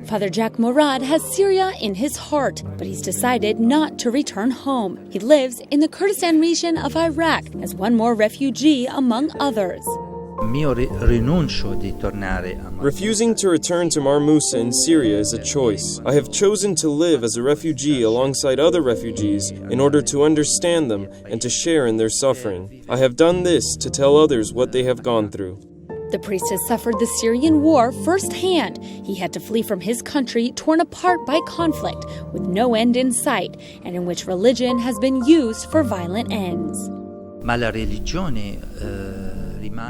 Father Jack Morad has Syria in his heart, but he's decided not to return home. He lives in the Kurdistan region of Iraq as one more refugee among others. Refusing to return to Marmousa in Syria is a choice. I have chosen to live as a refugee alongside other refugees in order to understand them and to share in their suffering. I have done this to tell others what they have gone through. The priest has suffered the Syrian war firsthand. He had to flee from his country torn apart by conflict with no end in sight, and in which religion has been used for violent ends.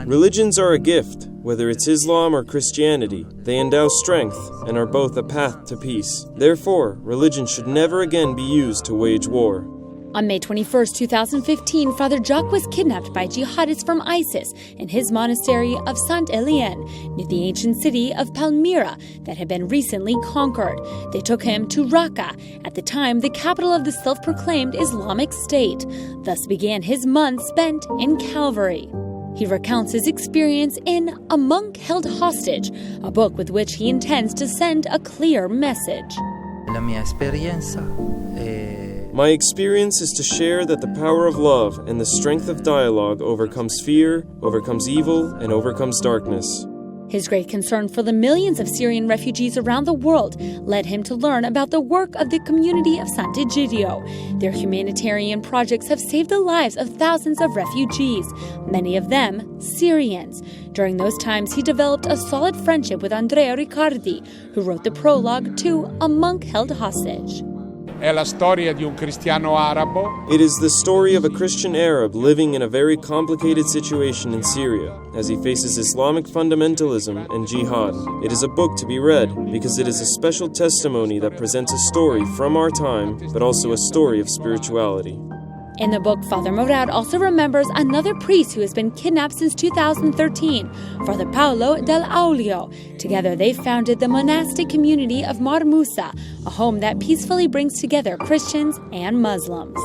Religions are a gift, whether it's Islam or Christianity. They endow strength and are both a path to peace. Therefore, religion should never again be used to wage war. On May 21, 2015, Father Jacques was kidnapped by jihadists from ISIS in his monastery of Saint Eliane, near the ancient city of Palmyra that had been recently conquered. They took him to Raqqa, at the time the capital of the self-proclaimed Islamic State. Thus began his month spent in Calvary. He recounts his experience in A Monk Held Hostage, a book with which he intends to send a clear message. My experience is to share that the power of love and the strength of dialogue overcomes fear, overcomes evil, and overcomes darkness. His great concern for the millions of Syrian refugees around the world led him to learn about the work of the community of Sant'Egidio. Their humanitarian projects have saved the lives of thousands of refugees, many of them Syrians. During those times, he developed a solid friendship with Andrea Riccardi, who wrote the prologue to A Monk Held Hostage. È la storia di un cristiano arabo. It is the story of a Christian Arab living in a very complicated situation in Syria as he faces Islamic fundamentalism and jihad. It is a book to be read because it is a special testimony that presents a story from our time, but also a story of spirituality. In the book, Father Morad also remembers another priest who has been kidnapped since 2013, Father Paolo del Aulio. Together, they founded the monastic community of Marmousa, a home that peacefully brings together Christians and Muslims.